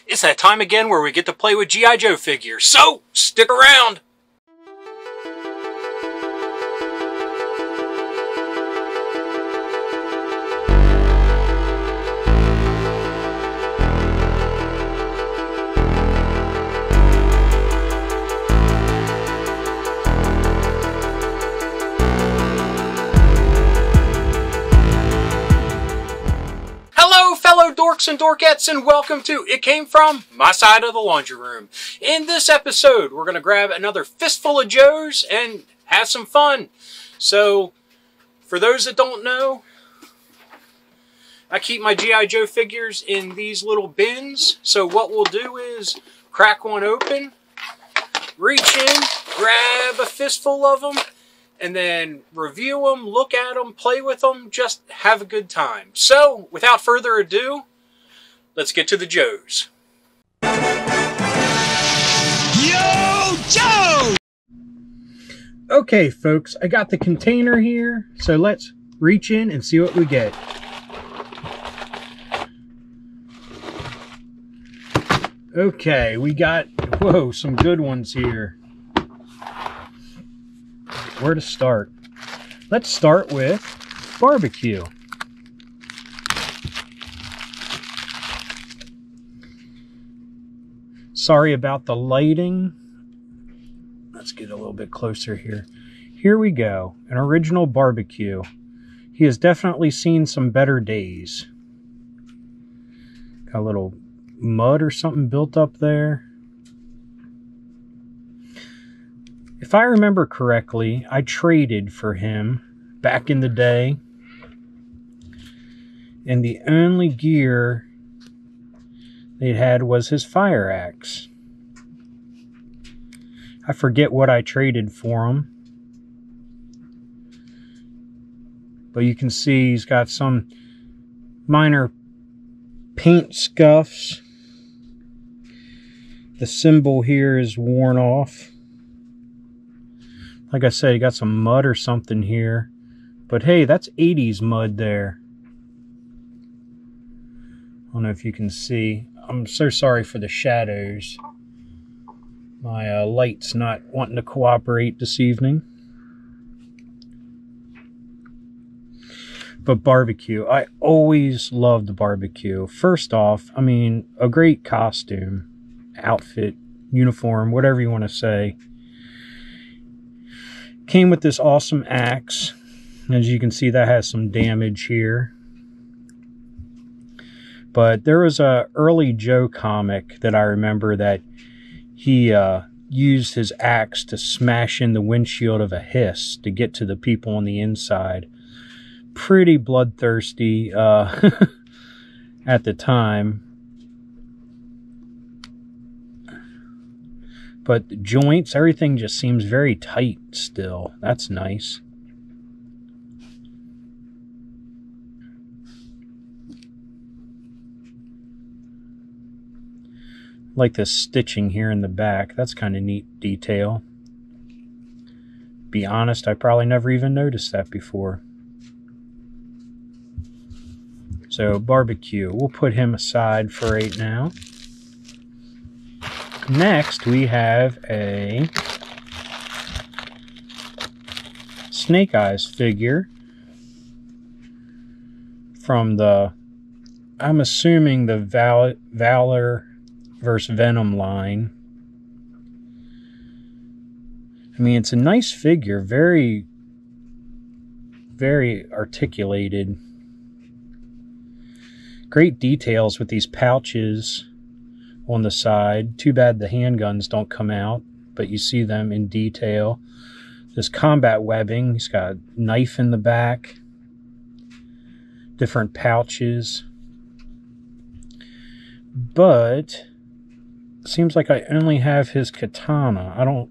It's that time again where we get to play with G.I. Joe figures, so stick around! Fellow dorks and dorkettes, and welcome to It Came From My Side of the Laundry Room. In this episode, we're going to grab another fistful of Joes and have some fun. So, for those that don't know, I keep my G.I. Joe figures in these little bins. So what we'll do is crack one open, reach in, grab a fistful of them, and then review them, look at them, play with them, just have a good time. So, without further ado, let's get to the Joes. Yo, Joe! Okay, folks, I got the container here, so let's reach in and see what we get. Okay, we got, whoa, some good ones here. Where to start? Let's start with Barbecue. Sorry about the lighting. Let's get a little bit closer here. Here we go. An original Barbecue. He has definitely seen some better days. Got a little mud or something built up there. If I remember correctly, I traded for him back in the day. And the only gear they had was his fire axe. I forget what I traded for him. But you can see he's got some minor paint scuffs. The symbol here is worn off. Like I said, you got some mud or something here. But hey, that's 80s mud there. I don't know if you can see. I'm so sorry for the shadows. My light's not wanting to cooperate this evening. But Barbecue. I always loved Barbecue. First off, I mean, a great costume, outfit, uniform, whatever you want to say. Came with this awesome axe. As you can see, that has some damage here. But there was a early Joe comic that I remember that he used his axe to smash in the windshield of a Hiss to get to the people on the inside. Pretty bloodthirsty at the time. But the joints, everything just seems very tight still. That's nice. Like this stitching here in the back. That's kind of neat detail. Be honest, I probably never even noticed that before. So, Barbecue. We'll put him aside for right now. Next, we have a Snake Eyes figure from the, I'm assuming the Valor vs. Venom line. I mean, it's a nice figure, very, very articulated. Great details with these pouches on the side. Too bad the handguns don't come out, but you see them in detail. This combat webbing, he's got a knife in the back, different pouches. But it seems like I only have his katana.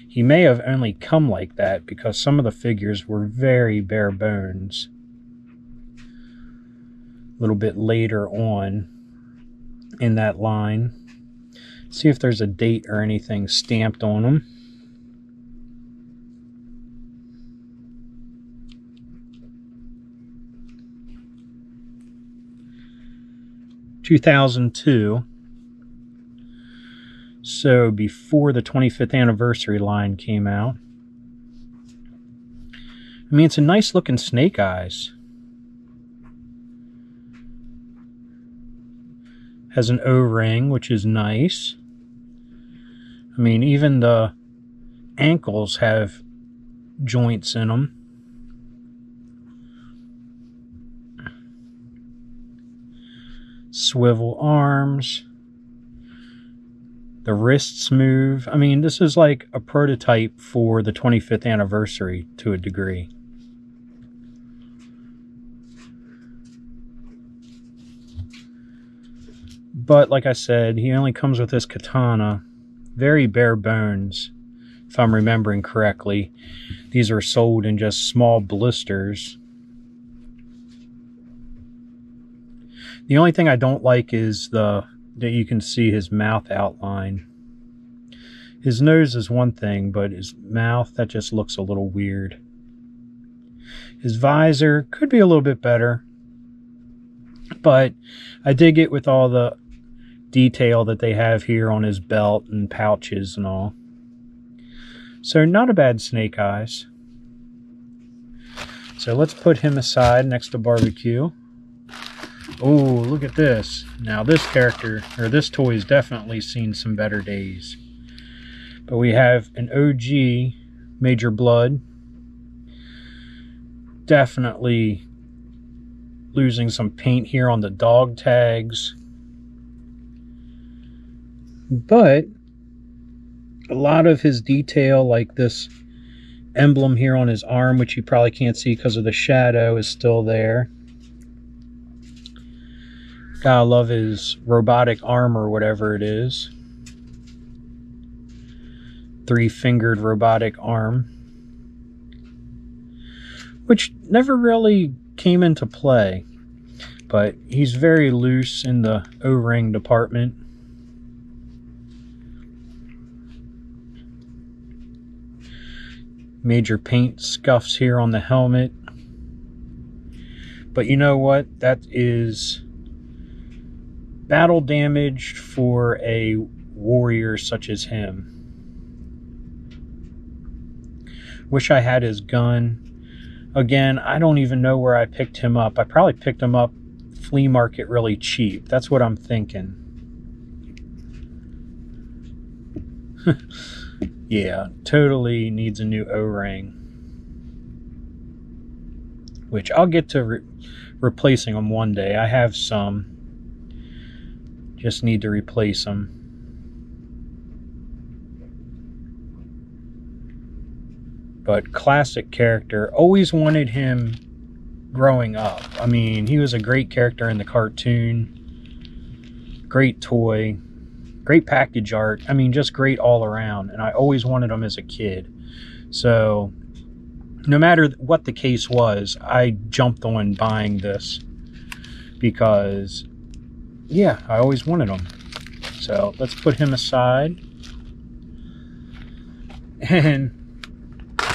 He may have only come like that because some of the figures were very bare bones. A little bit later on in that line. See if there's a date or anything stamped on them. 2002. So before the 25th anniversary line came out. I mean, it's a nice looking Snake Eyes. Has an O-ring, which is nice. I mean, even the ankles have joints in them. Swivel arms. The wrists move. I mean, this is like a prototype for the 25th anniversary to a degree. But like I said, he only comes with this katana. Very bare bones, if I'm remembering correctly. These are sold in just small blisters. The only thing I don't like is that you can see his mouth outline. His nose is one thing, but his mouth, that just looks a little weird. His visor could be a little bit better, but I dig it with all the detail that they have here on his belt and pouches and all. So not a bad Snake Eyes. So let's put him aside next to Barbecue. Oh, look at this. Now this character, or this toy, has definitely seen some better days. But we have an OG Major Blood. Definitely losing some paint here on the dog tags. But a lot of his detail, like this emblem here on his arm, which you probably can't see because of the shadow, is still there. Gotta love his robotic arm or whatever it is. 3-fingered robotic arm. Which never really came into play. But he's very loose in the O-ring department. Major paint scuffs here on the helmet. But you know what? That is battle damaged for a warrior such as him. Wish I had his gun. Again, I don't even know where I picked him up. I probably picked him up flea market really cheap. That's what I'm thinking. Yeah, totally needs a new O-ring. Which I'll get to replacing them one day. I have some. Just need to replace them. But classic character. Always wanted him growing up. I mean, he was a great character in the cartoon. Great toy. Great package art. I mean, just great all around. And I always wanted him as a kid. So, no matter what the case was, I jumped on buying this. Because, yeah, I always wanted him. So, let's put him aside. And,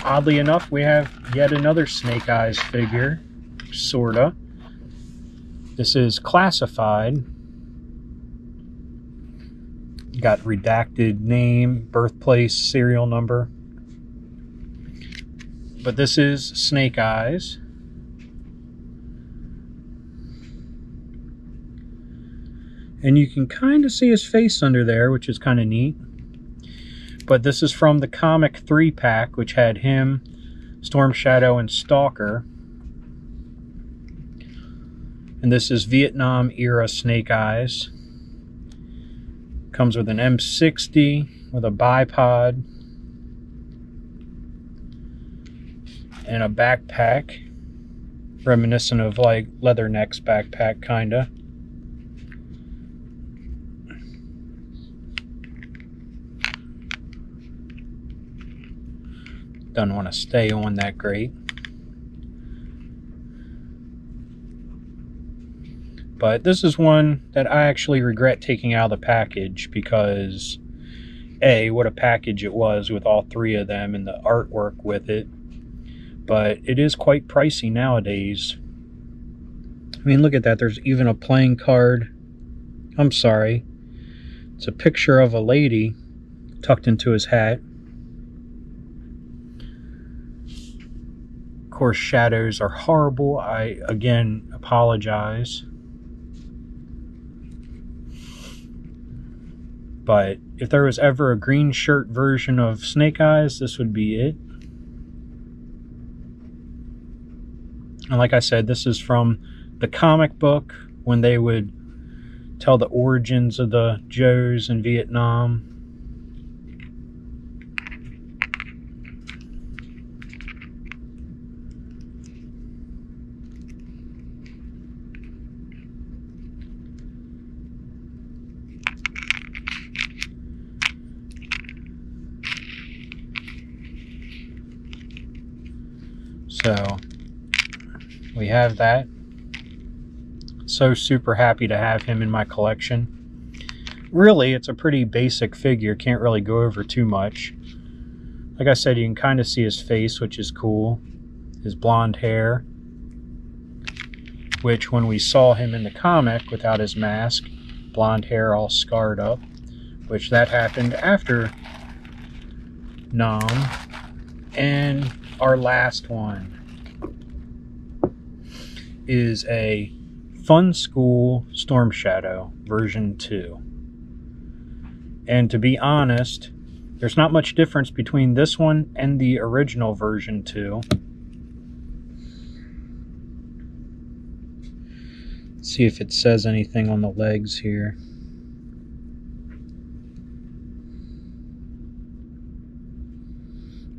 oddly enough, we have yet another Snake Eyes figure. Sorta. This is classified. Got redacted name, birthplace, serial number. But this is Snake Eyes. And you can kind of see his face under there, which is kind of neat. But this is from the Comic 3-pack, which had him, Storm Shadow, and Stalker. And this is Vietnam-era Snake Eyes. Comes with an M60 with a bipod and a backpack, reminiscent of like Leatherneck's backpack, kinda. Don't want to stay on that great. But this is one that I actually regret taking out of the package because, A, what a package it was with all three of them and the artwork with it. But it is quite pricey nowadays. I mean, look at that. There's even a playing card. I'm sorry. It's a picture of a lady tucked into his hat. Of course, shadows are horrible. I, again, apologize. But if there was ever a green shirt version of Snake Eyes, this would be it. And like I said, this is from the comic book when they would tell the origins of the Joes in Vietnam. So we have that. So super happy to have him in my collection. Really, it's a pretty basic figure. Can't really go over too much. Like I said, you can kind of see his face, which is cool. His blonde hair. Which, when we saw him in the comic without his mask, blonde hair all scarred up. Which that happened after Nam. And our last one is a Fun School Storm Shadow version 2. And to be honest, there's not much difference between this one and the original version 2. Let's see if it says anything on the legs here.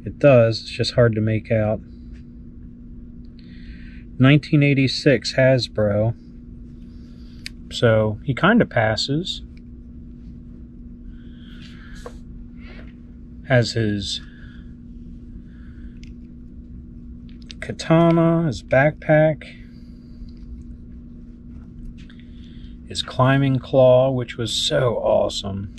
It does, it's just hard to make out. 1986 Hasbro. So he kind of passes. Has his katana, his backpack, his climbing claw, which was so awesome.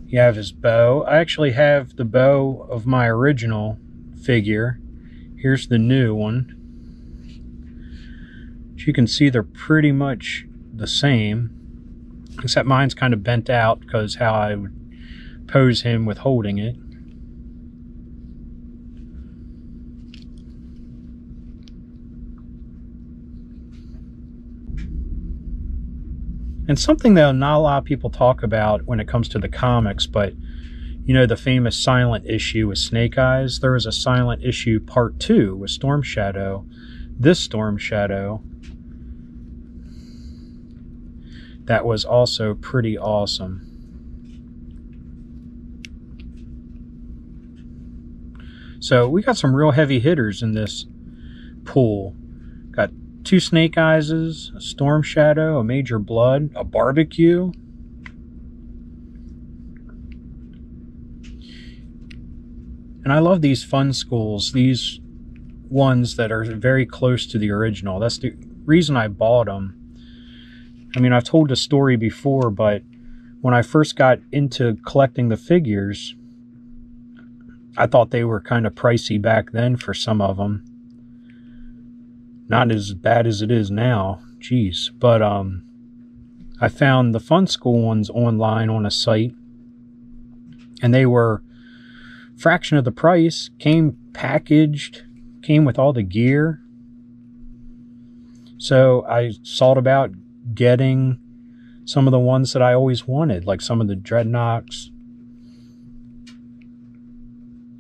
You have his bow. I actually have the bow of my original figure. Here's the new one. As you can see, they're pretty much the same, except mine's kind of bent out because how I would pose him with holding it. And something that not a lot of people talk about when it comes to the comics, but you know, the famous silent issue with Snake Eyes, there was a silent issue part 2 with Storm Shadow. This Storm Shadow, that was also pretty awesome. So we got some real heavy hitters in this pool. Got 2 Snake Eyeses, a Storm Shadow, a Major Blood, a Barbecue. And I love these Fun Schools, these ones that are very close to the original. That's the reason I bought them. I mean, I've told the story before, but when I first got into collecting the figures, I thought they were kind of pricey back then for some of them. Not as bad as it is now, jeez. But I found the Fun School ones online on a site, and they were a fraction of the price, came packaged, came with all the gear. So I thought about getting some of the ones that I always wanted, like some of the Dreadnoks,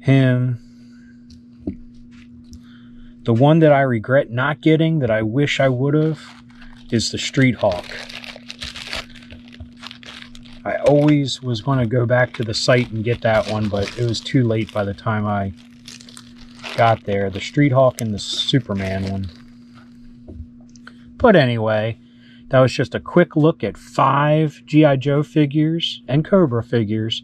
him. The one that I regret not getting, that I wish I would have, is the Street Hawk. I always was going to go back to the site and get that one, but it was too late by the time I got there. The Street Hawk and the Superman one. But anyway, that was just a quick look at 5 G.I. Joe figures and Cobra figures.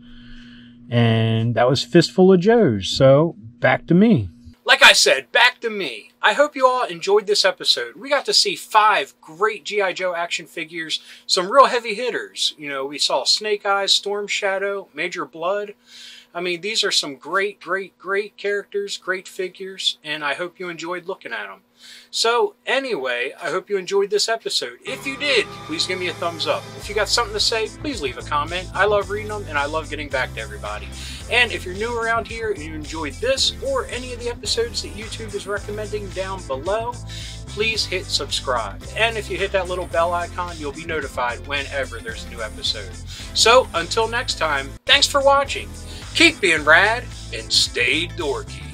And that was Fistful of Joes. So, back to me. Like I said, back to me. I hope you all enjoyed this episode. We got to see 5 great G.I. Joe action figures, some real heavy hitters. You know, we saw Snake Eyes, Storm Shadow, Major Blood. I mean, these are some great characters, great figures, and I hope you enjoyed looking at them. So, anyway, I hope you enjoyed this episode. If you did, please give me a thumbs up. If you got something to say, please leave a comment. I love reading them, and I love getting back to everybody. And if you're new around here and you enjoyed this or any of the episodes that YouTube is recommending down below, please hit subscribe. And if you hit that little bell icon, you'll be notified whenever there's a new episode. So, until next time, thanks for watching. Keep being rad and stay dorky.